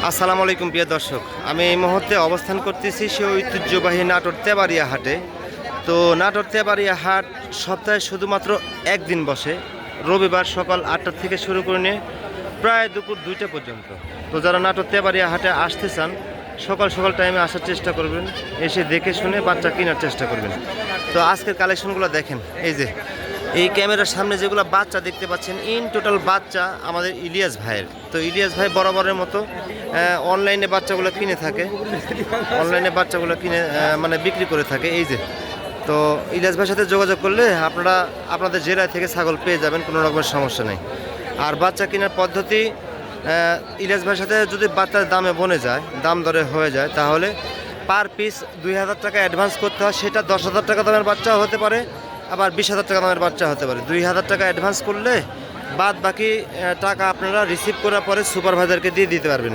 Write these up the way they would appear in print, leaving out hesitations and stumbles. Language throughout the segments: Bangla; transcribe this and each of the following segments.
আসসালামু আলাইকুম প্রিয় দর্শক, আমি এই মুহূর্তে অবস্থান করতেছি সেই ঐতিহ্যবাহী নাটোর তেবাড়িয়া হাটে। তো নাটোর তেবাড়িয়া হাট সপ্তাহে শুধুমাত্র একদিন বসে, রবিবার সকাল 8টা থেকে শুরু করে নিয়ে প্রায় দুপুর 2টা পর্যন্ত। তো যারা নাটোর তেবাড়িয়া হাটে আসতে চান সকাল সকাল টাইমে আসার চেষ্টা করবেন, এসে দেখে শুনে বাচ্চা কেনার চেষ্টা করবেন। তো আজকের কালেকশনগুলো দেখেন, এই যে এই ক্যামেরার সামনে যেগুলো বাচ্চা দেখতে পাচ্ছেন, ইন টোটাল বাচ্চা আমাদের ইলিয়াস ভাইয়ের। তো ইলিয়াস ভাই বরাবরের মতো অনলাইনে বাচ্চাগুলো কিনে থাকে, অনলাইনে বাচ্চাগুলো কিনে মানে বিক্রি করে থাকে। এই যে, তো ইলিয়াস ভাইয়ের সাথে যোগাযোগ করলে আপনারা আপনাদের জেলায় থেকে ছাগল পেয়ে যাবেন, কোনো রকমের সমস্যা নেই। আর বাচ্চা কেনার পদ্ধতি, ইলিয়াস ভাইয়ের সাথে যদি বাচ্চার দামে বনে যায়, দাম দরে হয়ে যায়, তাহলে পার পিস 2000 টাকা অ্যাডভান্স করতে হয়। সেটা 10,000 টাকা দামের বাচ্চাও হতে পারে, আবার 20,000 টাকা দামের বাচ্চা হতে পারে। 2000 টাকা অ্যাডভান্স করলে বাদ বাকি টাকা আপনারা রিসিভ করার পরে সুপারভাইজারকে দিয়ে দিতে পারবেন।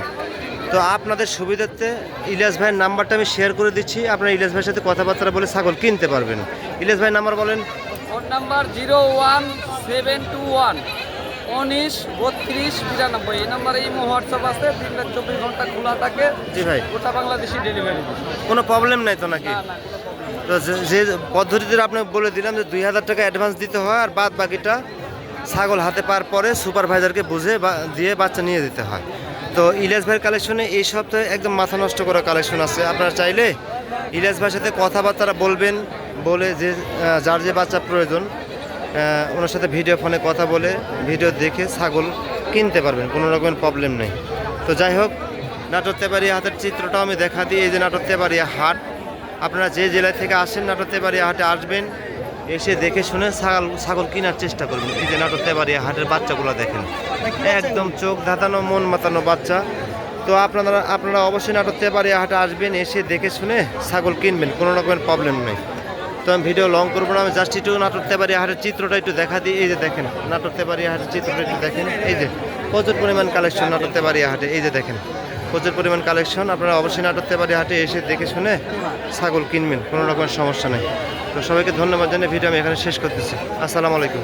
তো আপনাদের সুবিধার্থে ইলিয়াস ভাইয়ের নাম্বারটা আমি শেয়ার করে দিচ্ছি, আপনারা ইলিয়াস ভাইয়ের সাথে কথাবার্তা বলে ছাগল কিনতে পারবেন। ইলিয়াস ভাইয়ের নাম্বার বলেন। Phone number 01721 19 32 92। এই নাম্বারে ইমো হোয়াটসঅ্যাপ আছে, 3-24 ঘন্টা খোলা থাকে। জি ভাই, গোটা বাংলাদেশি ডেলিভারি। কোনো প্রবলেম নাই তো নাকি? না, তো যে পদ্ধতিতে আপনাকে বলে দিলাম যে 2000 টাকা অ্যাডভান্স দিতে হয়, আর বাদ বাকিটা ছাগল হাতে পাওয়ার পরে সুপারভাইজারকে বুঝে দিয়ে বাচ্চা নিয়ে দিতে হয়। তো ইলিয়াস ভাইয়ের কালেকশনে এই সপ্তাহে একদম মাথা নষ্ট করা কালেকশন আছে। আপনারা চাইলে ইলিয়াস ভাইয়ের সাথে কথাবার্তা বলবেন, বলে যে যার যে বাচ্চা প্রয়োজন ওনার সাথে ভিডিও ফোনে কথা বলে ভিডিও দেখে ছাগল কিনতে পারবেন, কোনো রকমের প্রবলেম নেই। তো যাই হোক, নাটোর তেবাড়িয়া হাটের চিত্রটাও আমি দেখা দিই। এই যে নাটোর তেবাড়িয়া হাট, আপনারা যে জেলা থেকে আসেন নাটোর তেবাড়িয়া হাটে আসবেন, এসে দেখে শুনে ছাগল কেনার চেষ্টা করবেন। এই যে নাটোর তেবাড়িয়া হাটের বাচ্চাগুলো দেখেন, একদম চোখ ধাঁধানো মন মাতানো বাচ্চা। তো আপনারা অবশ্যই নাটোর তেবাড়িয়া হাটে আসবেন, এসে দেখে শুনে ছাগল কিনবেন, কোনো রকমের প্রবলেম নেই। তো আমি ভিডিও লং করবো না, আমি জাস্ট একটু নাটোর তেবাড়িয়া হাটের চিত্রটা একটু দেখা দিই। এই যে দেখেন নাটোর তেবাড়িয়া হাটের চিত্রটা একটু দেখেন, এই যে প্রচুর পরিমাণ কালেকশন নাটোর তেবাড়িয়া হাটে। এই যে দেখেন প্রচুর পরিমাণ কালেকশন, আপনারা অবশ্যই নাটোর তেবাড়িয়া হাটে এসে দেখে শুনে ছাগল কিনবেন, কোনো রকমের সমস্যা নেই। তো সবাইকে ধন্যবাদ জানিয়ে ভিডিও আমি এখানে শেষ করতেছি। আসসালামু আলাইকুম।